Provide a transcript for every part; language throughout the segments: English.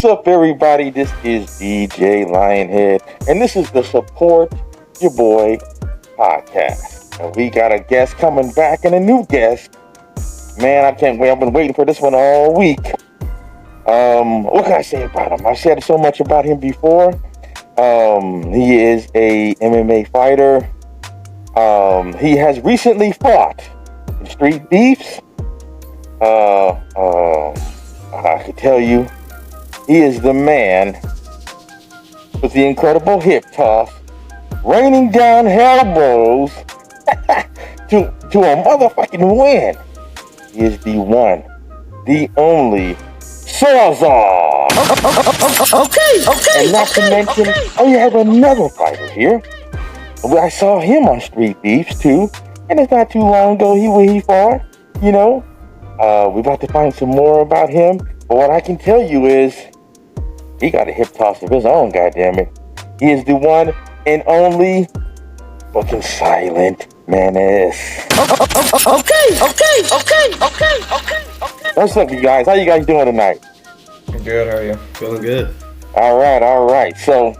What's up, everybody? This is DJ Lyon Head, and this is the Support Your Boy podcast. And we got a guest coming back, and a new guest. Man, I can't wait. I've been waiting for this one all week. What can I say about him? I said so much about him before. He is a MMA fighter. He has recently fought in street beefs. I can tell you, he is the man with the incredible hip toss, raining down elbows to a motherfucking win. He is the one, the only Sawzall. And not to mention, we have another fighter here. I saw him on Street Beefs too, and it's not too long ago he fought. You know, we're about to find some more about him. But what I can tell you is, he got a hip toss of his own. Goddammit, he is the one and only fucking Silent Menace. Okay. What's up, you guys? How you guys doing tonight? Good, how are you? Feeling good. All right. So,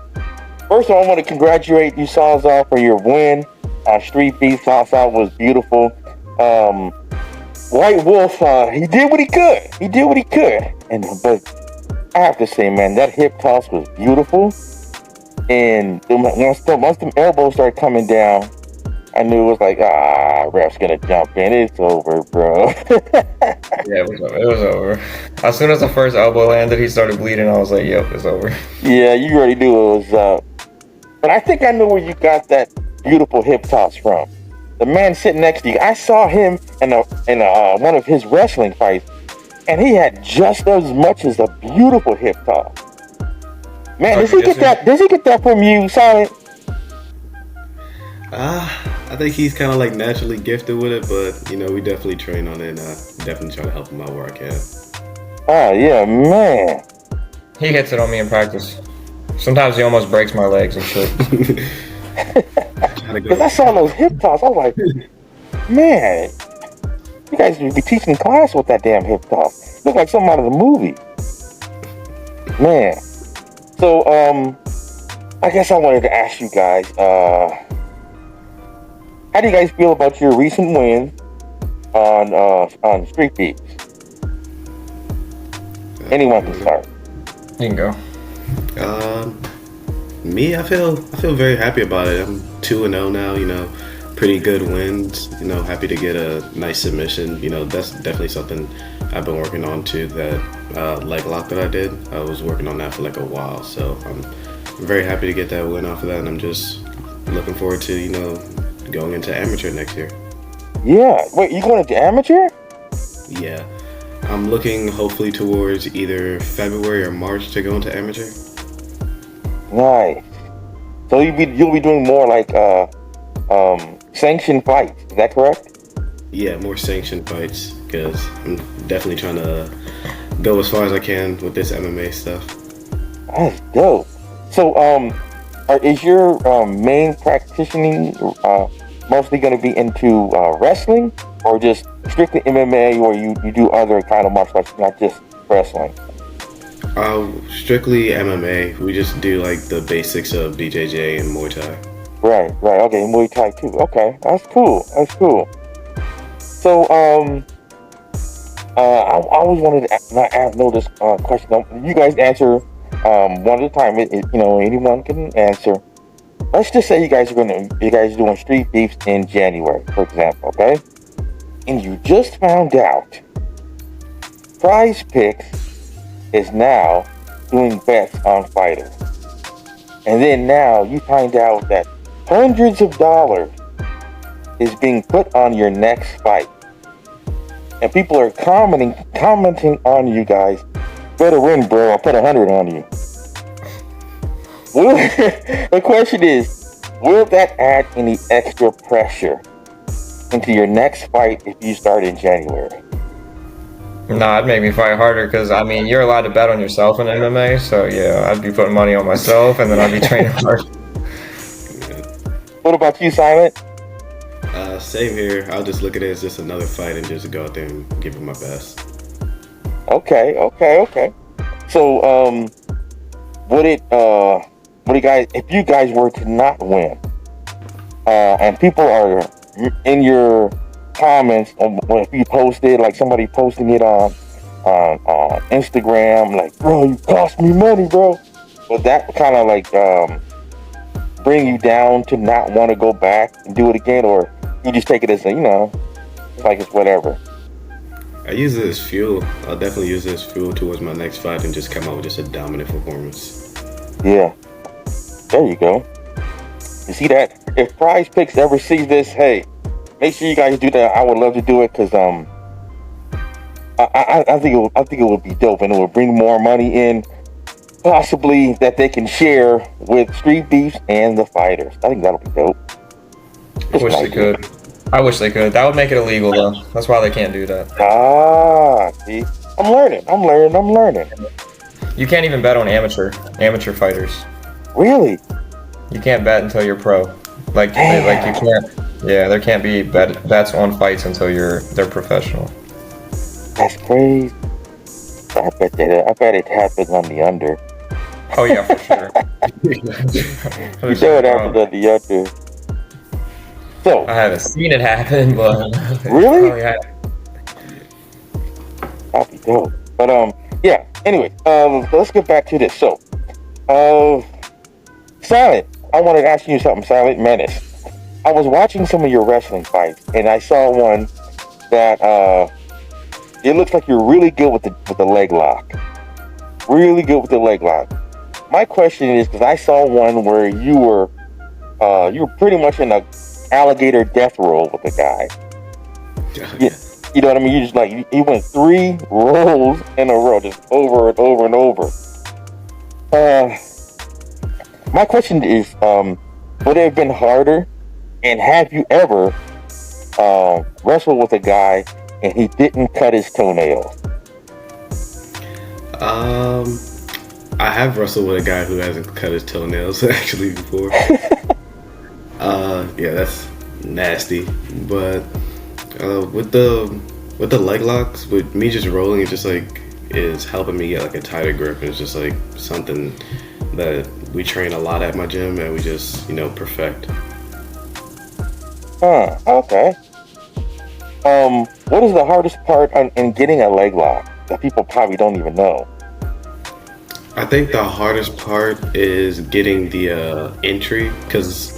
first of all, I want to congratulate you, Sawzall, for your win. Street Beef Sawzall was beautiful. White Wolf, he did what he could. But I have to say, man, that hip toss was beautiful. And once them elbows started coming down, I knew it was like, ref's gonna jump in. It's over, bro. Yeah, it was over. As soon as the first elbow landed, he started bleeding. I was like, yep, it's over. Yeah, you already knew it was up. But I think I know where you got that beautiful hip toss from. The man sitting next to you, I saw him in one of his wrestling fights, and he had just as much as a beautiful hip toss. Man, does he get that from you, Silent? I think he's kind of like naturally gifted with it, but we definitely train on it, and definitely try to help him out where I can. Oh yeah, man. He hits it on me in practice. Sometimes he almost breaks my legs and shit. Because I saw those hip toss, I was like, man, you guys should be teaching class with that damn hip toss. Look like something out of the movie. Man. So, I guess I wanted to ask you guys, how do you guys feel about your recent win on Street Beefs? Anyone can start. You can go. Me, I feel very happy about it. I'm 2-0 now, pretty good wins. Happy to get a nice submission. That's definitely something I've been working on too. That leg lock that I did, I was working on that for like a while. So I'm very happy to get that win off of that, and I'm just looking forward to going into amateur next year. Yeah, wait, you going into amateur? Yeah, I'm looking hopefully towards either February or March to go into amateur. Nice. So you'll be doing more like sanctioned fights. Is that correct? Yeah, more sanctioned fights, because I'm definitely trying to go as far as I can with this MMA stuff. That's dope. So is your main practicing mostly going to be into wrestling, or just strictly MMA, or you do other kind of martial arts, not just wrestling? Strictly MMA. We just do like the basics of BJJ and Muay Thai. Right. Okay, Muay Thai too. Okay, that's cool. So, I always wanted to know this question. You guys answer one at a time. Anyone can answer. Let's just say you guys are doing Street Beefs in January, for example, okay? And you just found out Prize Picks is now doing bets on fighters. And then now you find out that hundreds of dollars is being put on your next fight. And people are commenting on you guys. Better win, bro. I'll put 100 on you. The question is, will that add any extra pressure into your next fight if you start in January? Nah, it'd make me fight harder, because you're allowed to bet on yourself in MMA, so yeah, I'd be putting money on myself, and then I'd be training hard. What about you, Silent? Same here. I'll just look at it as just another fight and just go out there and give it my best. Okay. So, what do you guys, if you guys were to not win, and people are in your comments, if you posted, like somebody posting it on Instagram, like, bro, you cost me money, bro. Would that kind of like bring you down to not want to go back and do it again, or you just take it as a, like it's whatever? I use it as fuel. I'll definitely use it as fuel towards my next fight and just come out with just a dominant performance. Yeah, there you go. You see that? If Prize Picks ever sees this, hey, make sure you guys do that. I would love to do it because I think it would be dope, and it would bring more money in, possibly that they can share with Street Beefs and the fighters. I think that'll be dope. I wish they could. I wish they could. That would make it illegal, though. That's why they can't do that. See, I'm learning. You can't even bet on amateur fighters. Really? You can't bet until you're pro. Like you can't. Yeah, there can't be bets on fights until they're professional. That's crazy. I bet it happens on the under. Oh yeah, for sure. You know what happens on the under. So I haven't seen it happen, but really? Oh, yeah. That'd be dope. But yeah. Anyway, let's get back to this. So, Silent, I wanted to ask you something. Silent Menace. I was watching some of your wrestling fights, and I saw one that it looks like you're really good with the leg lock. Really good with the leg lock. My question is, because I saw one where you were pretty much in a alligator death roll with the guy. You know what I mean? You just like you went 3 rolls in a row, just over and over and over. My question is, would it have been harder? And have you ever wrestled with a guy and he didn't cut his toenails? I have wrestled with a guy who hasn't cut his toenails actually before. Yeah, that's nasty. But with the leg locks, with me just rolling, it just like is helping me get like a tighter grip. It's just like something that we train a lot at my gym, and we just perfect. Okay. What is the hardest part in getting a leg lock that people probably don't even know? I think the hardest part is getting the entry, because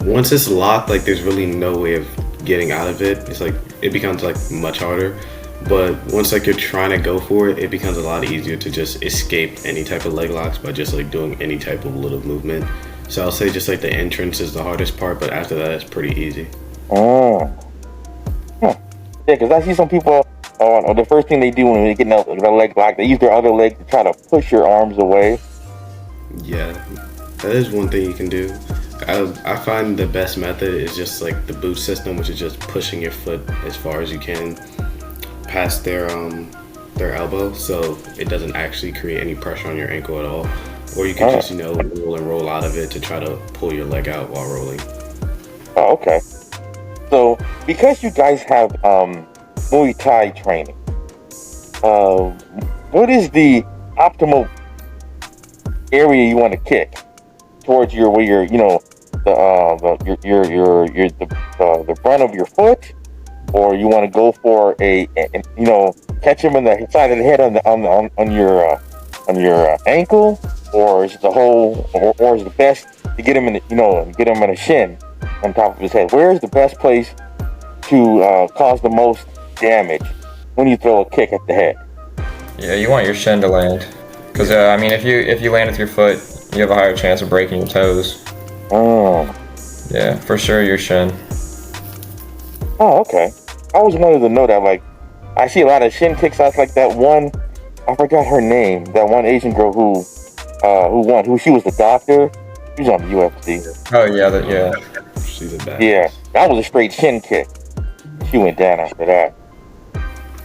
once it's locked, like there's really no way of getting out of it. It's like it becomes like much harder. But once like you're trying to go for it, it becomes a lot easier to just escape any type of leg locks by just like doing any type of little movement. So I'll say just like the entrance is the hardest part, but after that it's pretty easy. Yeah, because I see some people, the first thing they do when they get a leg lock, they use their other leg to try to push your arms away. Yeah, that is one thing you can do. I find the best method is just like the boot system, which is just pushing your foot as far as you can past their elbow, so it doesn't actually create any pressure on your ankle at all. Or you can just roll out of it to try to pull your leg out while rolling. Oh, okay. So because you guys have Muay Thai training, what is the optimal area you want to kick towards the front of your foot, or you want to go for catch him in the side of the head on your ankle, or is it the whole, or is the best to get him in a shin on top of his head? Where is the best place to cause the most damage when you throw a kick at the head? Yeah, you want your shin to land, because if you land with your foot, you have a higher chance of breaking your toes. Oh. Yeah, for sure, your shin. Oh, okay. I always wanted to know that. Like, I see a lot of shin kicks. I was like that one. I forgot her name. That one Asian girl who won. She was the doctor. She was on the UFC. Oh yeah, She's a bad. Yeah, that was a straight shin kick. She went down after that.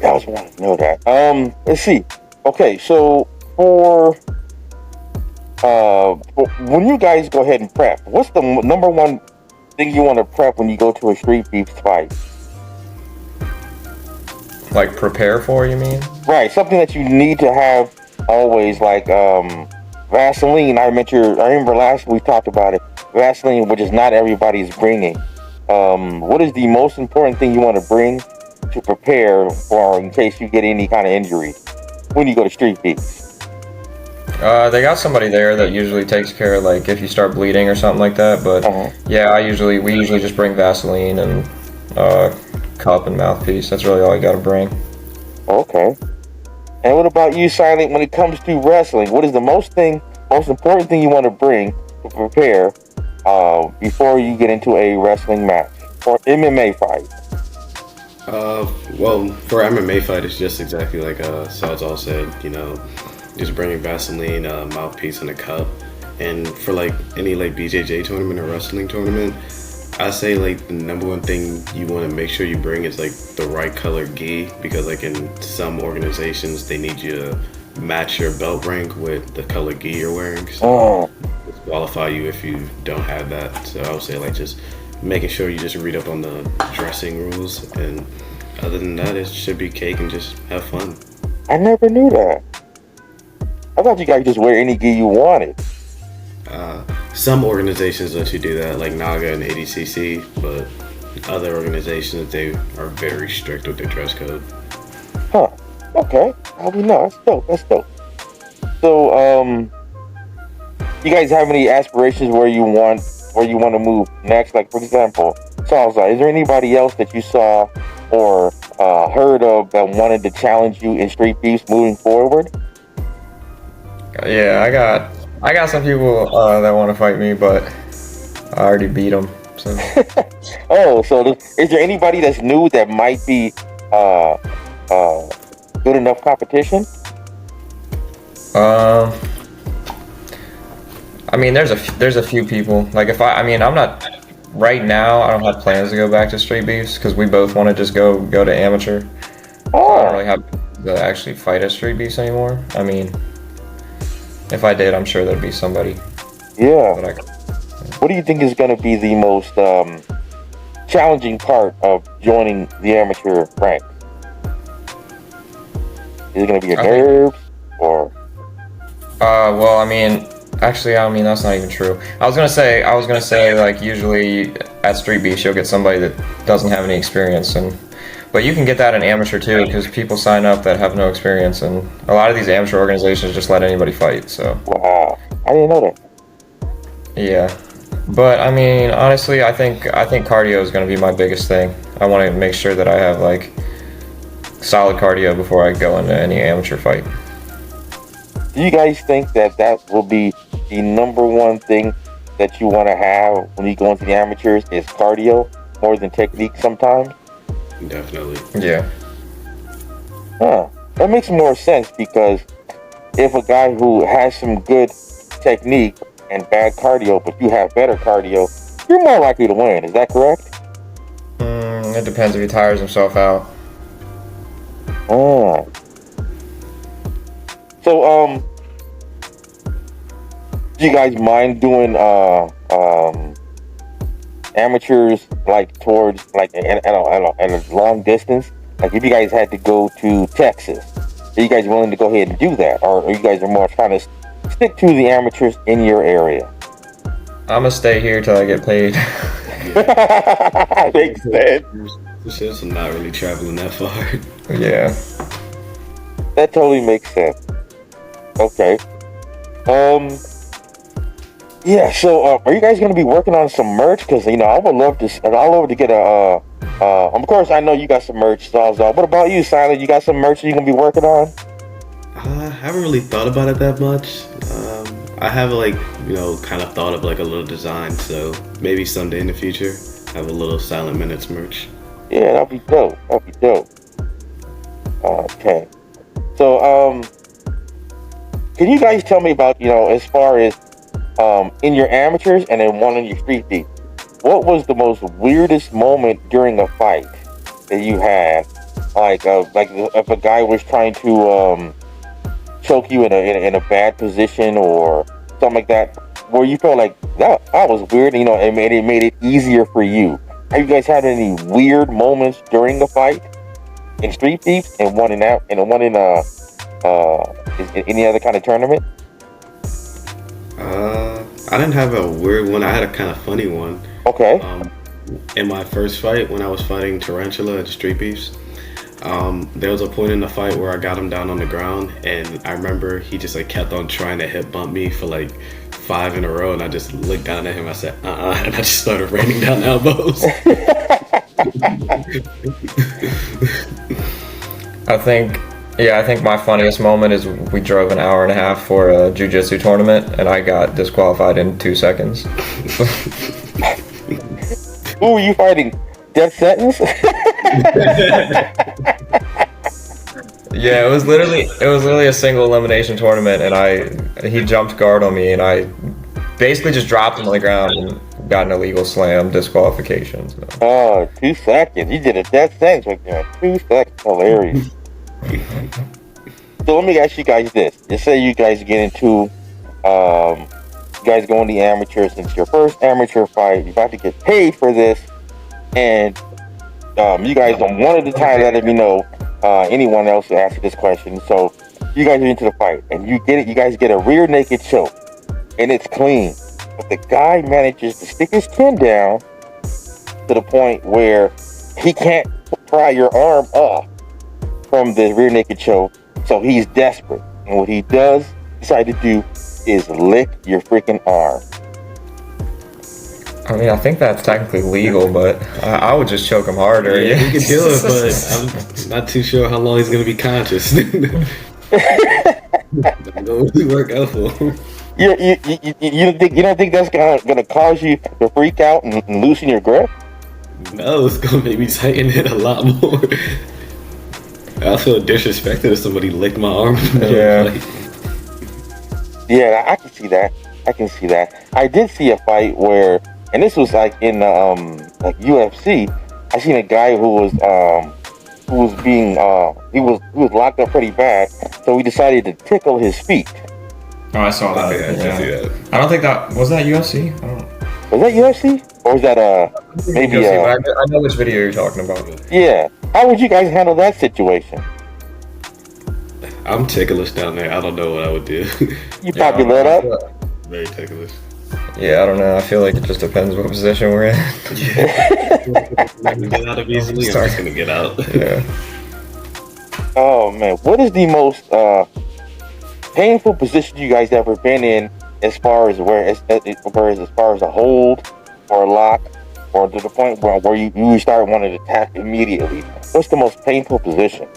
I always wanted to know that. Let's see. Okay, so for when you guys go ahead and prep, what's the number one thing you want to prep when you go to a Street Beefs fight? Like prepare for, you mean? Right, something that you need to have always like Vaseline. I remember last we talked about it. Vaseline, which is not everybody's bringing. What is the most important thing you want to bring to prepare for in case you get any kind of injury when you go to street beats? They got somebody there that usually takes care of like if you start bleeding or something like that. But yeah, we usually just bring Vaseline and cup and mouthpiece. That's really all you got to bring. Okay. And what about you, Silent? When it comes to wrestling, what is the most important thing you want to bring to prepare before you get into a wrestling match or MMA fight? Well, for MMA fight, it's just exactly like Sawzall said. You know, just bringing Vaseline, mouthpiece, and a cup. And for like any like BJJ tournament or wrestling tournament, I say like the number one thing you want to make sure you bring is like the right color gi, because like in some organizations they need you to match your belt rank with the color gi you're wearing. So disqualify you if you don't have that. So I would say like just making sure you just read up on the dressing rules, and other than that, it should be cake and just have fun. I never knew that. I thought you guys just wear any gi you wanted. Some organizations let you do that, like Naga and ADCC, but other organizations, they are very strict with their dress code. Huh. Okay. How do we know? That's dope. So, you guys have any aspirations where you want to move next? Like, for example, Sawzall, is there anybody else that you saw or heard of that wanted to challenge you in street beefs moving forward? Yeah, I got some people that want to fight me, but I already beat them. So. So is there anybody that's new that might be good enough competition? I mean, there's a few people. Like I'm not right now. I don't have plans to go back to street beefs because we both want to just go to amateur. So I don't really have to actually fight at street beefs anymore. I mean, if I did, I'm sure there'd be somebody. Yeah. What do you think is going to be the most challenging part of joining the amateur ranks? Is it going to be your nerves or? Well, I mean, actually, that's not even true. I was gonna say, like usually at street beefs you'll get somebody that doesn't have any experience, but you can get that in amateur too, because people sign up that have no experience, and a lot of these amateur organizations just let anybody fight. So. Wow, I didn't know that. Yeah, but I mean, honestly, I think cardio is gonna be my biggest thing. I want to make sure that I have like solid cardio before I go into any amateur fight. Do you guys think that will be the number one thing that you want to have when you go into the amateurs is cardio more than technique sometimes? Definitely. Yeah. That makes more sense, because if a guy who has some good technique and bad cardio, but you have better cardio, you're more likely to win. Is that correct? It depends if he tires himself out. So, do you guys mind doing amateurs like towards like at a long distance? Like if you guys had to go to Texas, are you guys willing to go ahead and do that, or are you guys more trying to stick to the amateurs in your area? I'm gonna stay here till I get paid. Makes sense. It's just not really traveling that far. Yeah. That totally makes sense. Okay. Yeah. So, are you guys gonna be working on some merch? Because I would love to. I'd love to get a. Of course, I know you got some merch, Sawzall. What about you, Silent? You got some merch you're gonna be working on? I haven't really thought about it that much. I have kind of thought of like a little design. So maybe someday in the future, have a little Silent Menace merch. Yeah, that'd be dope. Okay. So, can you guys tell me about, as far as in your amateurs and then one in your street beef, what was the most weirdest moment during a fight that you had? Like if a guy was trying to choke you in a bad position or something like that, where you felt like that was weird, it made it easier for you. Have you guys had any weird moments during the fight in street beefs and one in Any other kind of tournament? I didn't have a weird one. I had a kind of funny one. Okay. In my first fight, when I was fighting Tarantula at Street Beefs, there was a point in the fight where I got him down on the ground, and I remember he just like kept on trying to hip bump me for like 5 in a row, and I just looked down at him. I said, and I just started raining down elbows. I think my funniest moment is we drove an hour and a half for a jiu-jitsu tournament, and I got disqualified in 2 seconds. Who were you fighting? Death sentence? Yeah, it was literally a single elimination tournament, and he jumped guard on me, and I basically just dropped him on the ground and got an illegal slam disqualification. So. Oh, 2 seconds. You did a death sentence right there. 2 seconds. Hilarious. So let me ask you guys this. Just say you guys get into, you guys go in the amateurs. It's your first amateur fight. You're about to get paid for this. And you guys on one at a time let me know anyone else who asked you this question. So you guys are into the fight. And you guys get a rear naked choke. And it's clean. But the guy manages to stick his chin down to the point where he can't pry your arm off from the rear naked choke, so he's desperate. And what he decide to do is lick your freaking arm. I mean, I think that's technically legal, but I would just choke him harder. Yeah, he could do it, but I'm not too sure how long he's gonna be conscious. That don't really work out for him. You don't think that's gonna cause you to freak out and loosen your grip? No, it's gonna make me tighten it a lot more. I feel disrespected if somebody licked my arm. Yeah. Yeah, I can see that. I did see a fight where, and this was like in like UFC. I seen a guy who was locked up pretty bad, so he decided to tickle his feet. Oh, I saw that. Yeah. I don't think was that UFC. Was that UFC? Or was that maybe UFC, but I know which video you're talking about. Yeah. How would you guys handle that situation? I'm ticklish down there. I don't know what I would do. You pop your leg up? Very ticklish. Yeah, I don't know. I feel like it just depends what position we're in. Yeah. I can get out of easily. I'm just gonna get out. Yeah. Oh man, what is the most painful position you guys ever been in, as far as as far as a hold or a lock, or to the point where you start wanting to tap immediately? What's the most painful position?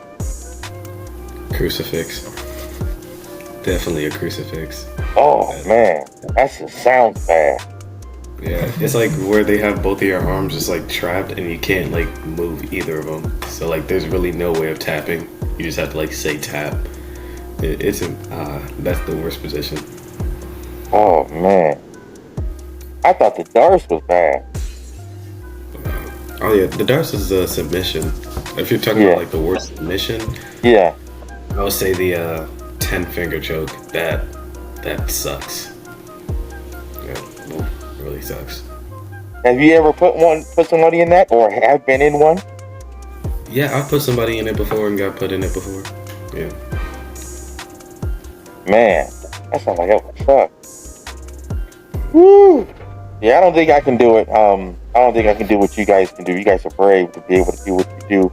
Crucifix. Definitely a crucifix. Oh man, that just sounds bad. Yeah, it's like where they have both of your arms just like trapped and you can't like move either of them. So like there's really no way of tapping. You just have to like say tap. That's the worst position. Oh man, I thought the darts was bad. Oh yeah, the darts is a submission. If you're talking about like the worst submission, yeah, I would say the 10-finger choke. That sucks. Yeah, really sucks. Have you ever put somebody in that, or have been in one? Yeah, I've put somebody in it before and got put in it before. Yeah. Man, that sounds like that would suck. Woo! Yeah, I don't think I can do it. I don't think I can do what you guys can do. You guys are brave to be able to do what you do.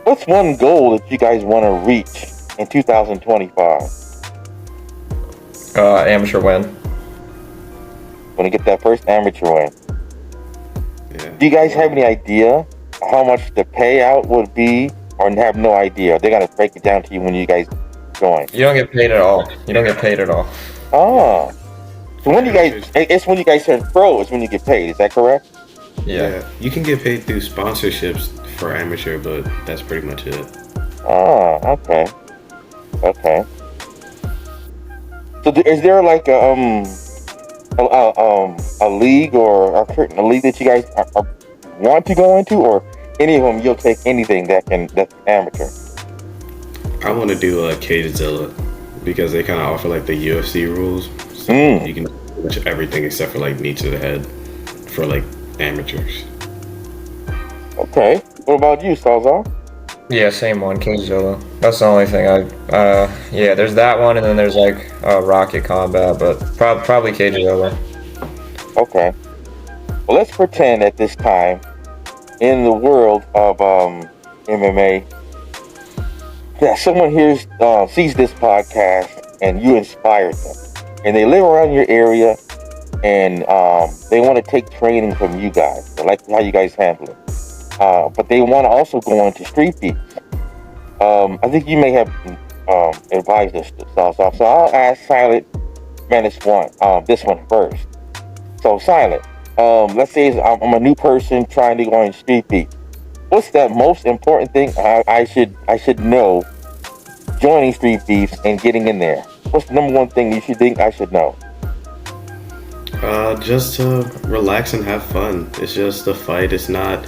What's one goal that you guys want to reach in 2025? Amateur win. Want to get that first amateur win. Yeah. Do you guys have any idea how much the payout would be, or have no idea? They're gonna break it down to you when you guys join. You don't get paid at all. Oh. So when it's when you guys turn pro is when you get paid. Is that correct? Yeah. You can get paid through sponsorships for amateur, but that's pretty much it. Oh, okay. So is there like a league or a league that you guys want to go into, or any of them you'll take anything that's amateur? I want to do a Cagezilla because they kind of offer like the UFC rules. So you can do pretty much everything except for like knee to the head for like amateurs. Okay. What about you, Sawzall? Yeah, same one, Cage Zilla. That's the only thing yeah, there's that one, and then there's like Rocket Combat, but probably Cage Zilla. Okay. Well, let's pretend at this time, in the world of MMA, that someone here sees this podcast and you inspired them, and they live around your area, and they want to take training from you guys. They like how you guys handle it, but they want to also go on to street beats. I think you may have advised us to Sawzall. So I'll ask Silent Menace this one first. So Silent, let's say I'm a new person trying to go on street beats. What's that most important thing I should know joining street beats and getting in there? What's the number one thing you should think I should know? Just to relax and have fun. It's just a fight. It's not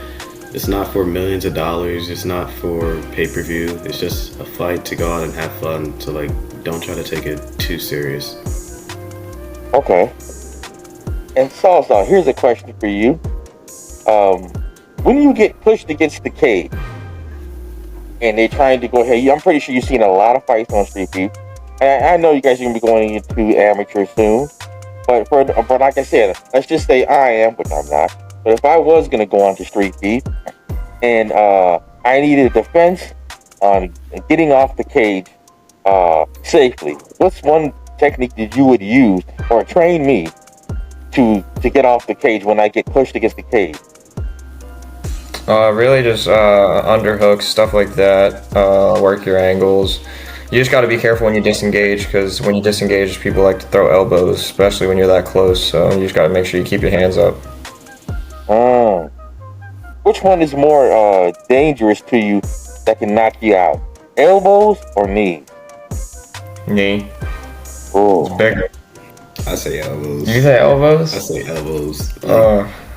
for millions of dollars. It's not for pay-per-view. It's just a fight to go out and have fun. So like, don't try to take it too serious. Okay. And Sawzall, here's a question for you. When you get pushed against the cage and they're trying to go ahead, I'm pretty sure you've seen a lot of fights on street beat. And I know you guys are gonna be going into amateur soon. But like I said, let's just say I am, but I'm not. But if I was gonna go on to street beat and I needed a defense on getting off the cage safely, what's one technique that you would use or train me to get off the cage when I get pushed against the cage? Really just underhooks, stuff like that. Work your angles. You just got to be careful when you disengage, because when you disengage, people like to throw elbows, especially when you're that close. So you just got to make sure you keep your hands up. Which one is more dangerous to you that can knock you out? Elbows or knees? Knee. Oh, It's bigger. I say elbows. You say elbows? I say elbows.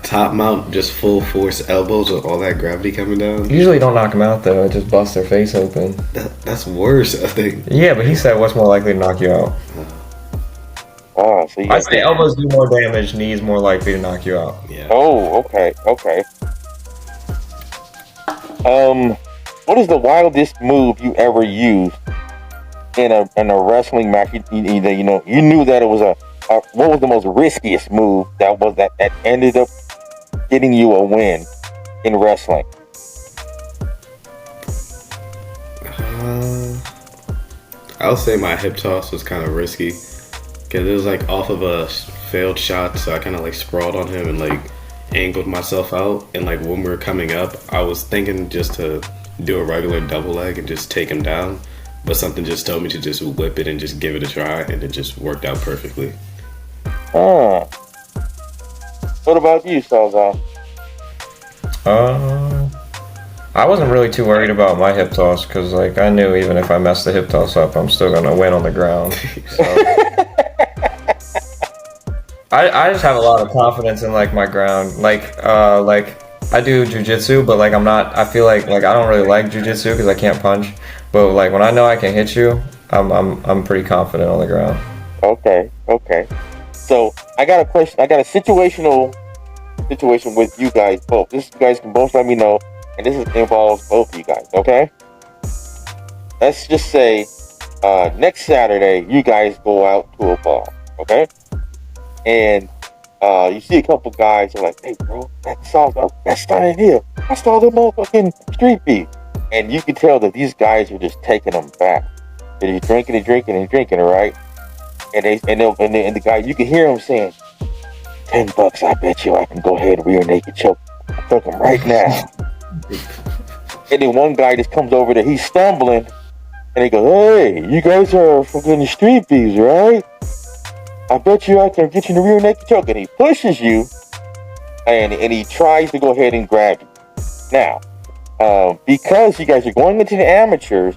Top mount, just full force elbows with all that gravity coming down. Usually don't knock them out though. It just busts their face open. That's worse, I think. Yeah, but he said what's more likely to knock you out. So I'd say elbows do more damage, knees more likely to knock you out. Yeah. Oh, okay. What is the wildest move you ever used in a wrestling match? You knew that it was what was the most riskiest move that ended up getting you a win in wrestling? I would say my hip toss was kind of risky, because it was like off of a failed shot, so I kind of like sprawled on him and like angled myself out, and like when we were coming up, I was thinking just to do a regular double leg and just take him down, but something just told me to just whip it and just give it a try, and it just worked out perfectly. What about you, Sawzall? I wasn't really too worried about my hip toss, because like I knew even if I messed the hip toss up, I'm still gonna win on the ground. So I just have a lot of confidence in like my ground. Like I do jujitsu, but like I feel like I don't really like jujitsu because I can't punch. But like when I know I can hit you, I'm pretty confident on the ground. Okay. So I got a question. I got a situation with you guys both. You guys can both let me know, and this involves both of you guys. Okay. Let's just say next Saturday you guys go out to a bar. Okay. And you see a couple guys who are like, "Hey, bro, that's not here. I saw the motherfucking street beat," and you can tell that these guys are just taking them back. They're just drinking, right? And the guy, you can hear him saying, $10, I bet you I can go ahead and rear naked choke him right now. And then one guy just comes over there, he's stumbling, and he goes, "Hey, you guys are fucking street beats, right? I bet you I can get you in the rear naked choke." And he pushes you, and he tries to go ahead and grab you. Now, because you guys are going into the amateurs,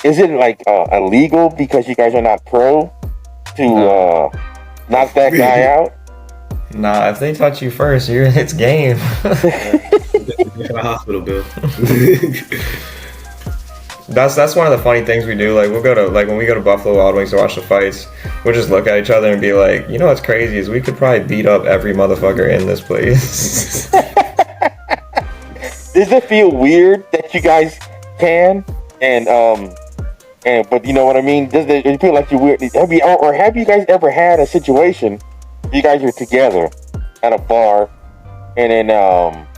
is it like illegal because you guys are not pro to knock that guy out? Nah, if they touch you first, it's game. The hospital bill. That's one of the funny things we do. Like we'll go to when we go to Buffalo Wild Wings to watch the fights, we'll just look at each other and be like, you know what's crazy is we could probably beat up every motherfucker in this place. Does it feel weird that you guys can? But you know what I mean? Does it feel like you're weird? Have you guys ever had a situation where you guys are together at a bar, and then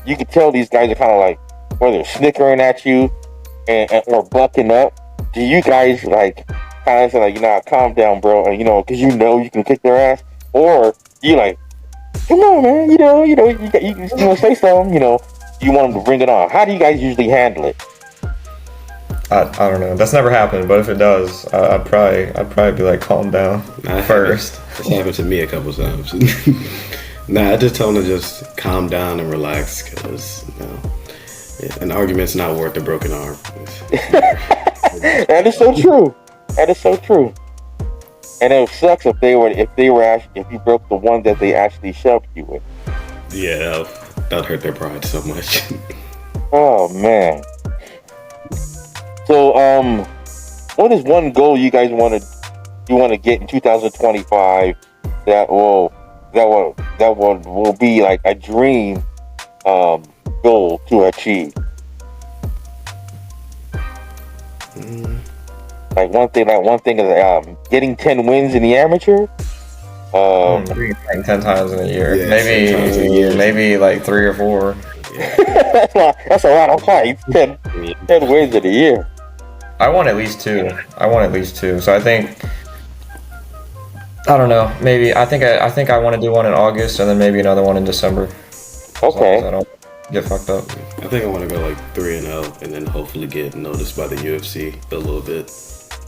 you can tell these guys are kind of like, whether they're snickering at you or bucking up? Do you guys like kind of say like, calm down, bro, and because you can kick their ass, or you like, come on, man, you can say something, you want them to bring it on? How do you guys usually handle it? I don't know. That's never happened, but if it does, I'd probably be like, calm down first. It's happened to me a couple times. Nah, I just tell them to just calm down and relax, because an argument's not worth a broken arm. That is so true. That is so true. And it sucks if you broke the one that they actually shoved you with. Yeah, that'd hurt their pride so much. Oh man. So what is one goal you guys want to get in 2025 that will be like a dream goal to achieve? Like one thing is getting 10 wins in the amateur. 10 times in a year. Yeah, maybe like 3 or 4. Yeah. That's a lot of fights. 10 wins in a year. I want at least 2. So I think, I don't know. Maybe I think I want to do one in August and then maybe another one in December. Okay. As long as I don't get fucked up. I think I want to go like 3-0 and then hopefully get noticed by the UFC a little bit.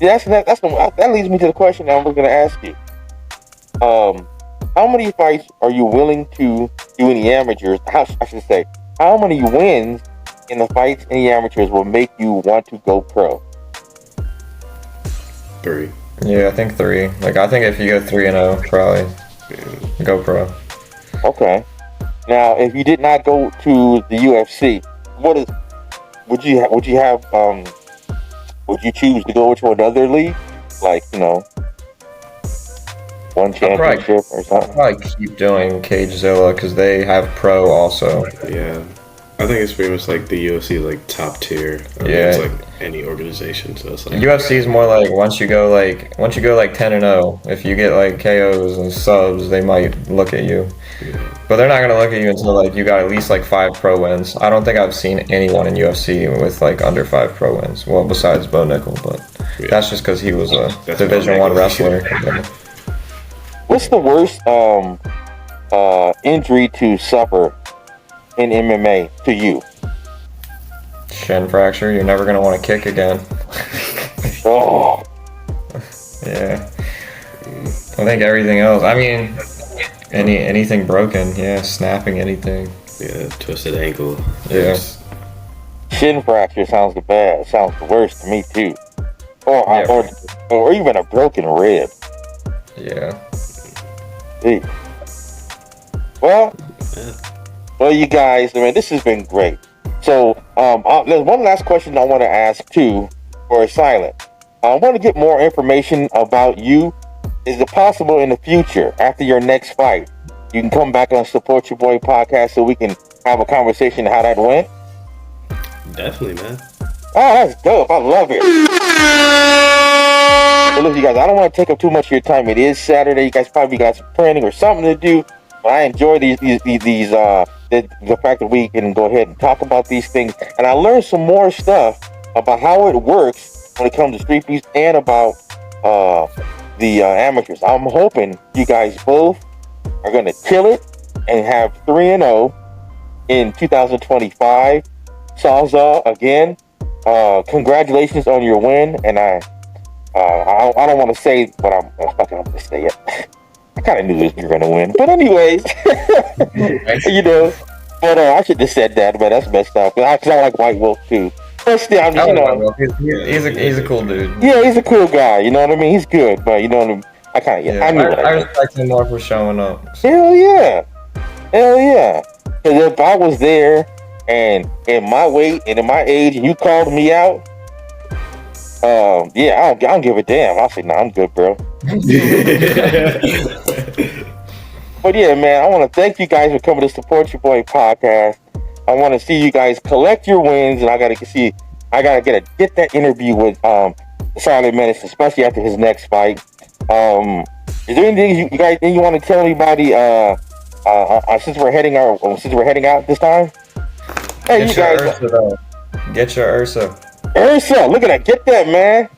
Yeah, that leads me to the question I was going to ask you. How many fights are you willing to do in the amateurs? How many wins in the fights in the amateurs will make you want to go pro? 3. Yeah, I think 3. Like, I think if you go 3-0, probably go pro. Okay. Now, if you did not go to the UFC, would you choose to go to another league? Like, one championship or something? I'll probably keep doing Cagezilla because they have pro also. Yeah. I think it's pretty much like the UFC is like top tier. It's like any organization. So it's like UFC is more like once you go like 10-0, if you get like KOs and subs, they might look at you. Yeah. But they're not gonna look at you until like you got at least like 5 pro wins. I don't think I've seen anyone in UFC with like under 5 pro wins. Well, besides Bo Nickel, but that's just because he was a Division 1 wrestler. What's the worst injury to suffer in MMA to you? Shin fracture. You're never gonna want to kick again. Oh. Yeah. I think everything else. I mean, anything broken. Yeah, snapping anything. Yeah, twisted ankle. Yeah. Shin fracture sounds the worst to me too. Or even a broken rib. Yeah. Hey. Well, you guys, man, this has been great. So, there's one last question I want to ask too for Silent. I want to get more information about you. Is it possible in the future, after your next fight, you can come back on Support Your Boy podcast so we can have a conversation how that went? Definitely, man. Oh, that's dope. I love it. So look, you guys, I don't want to take up too much of your time. It is Saturday. You guys probably got some training or something to do. But I enjoy the fact that we can go ahead and talk about these things. And I learned some more stuff about how it works when it comes to street beefs and about the amateurs. I'm hoping you guys both are going to kill it and have 3-0 in 2025. Sawzall, again, congratulations on your win. And I don't want to say what I'm going to say yet. I kind of knew you were going to win. But anyways, but I should have said that, but that's messed up. Because I like White Wolf too. But still, I'm just, he's a cool dude. Yeah, he's a cool guy. You know what I mean? He's good, but I I respect him more for showing up. So. Hell yeah. Because if I was there and in my weight and in my age and you called me out, I don't give a damn. I'll say, nah, I'm good, bro. But yeah, man, I want to thank you guys for coming to Support Your Boy podcast. I want to see you guys collect your wins, and I gotta get that interview with Silent Menace, especially after his next fight. Is there anything you guys think you want to tell anybody? Since we're heading out this time. Hey, you guys. Ursa, though. Get your Ursa. Ursa, look at that. Get that, man.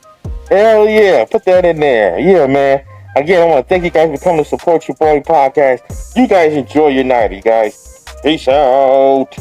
Hell yeah. Put that in there. Yeah, man. Again, I want to thank you guys for coming to support your boy podcast. You guys enjoy your night, you guys. Peace out.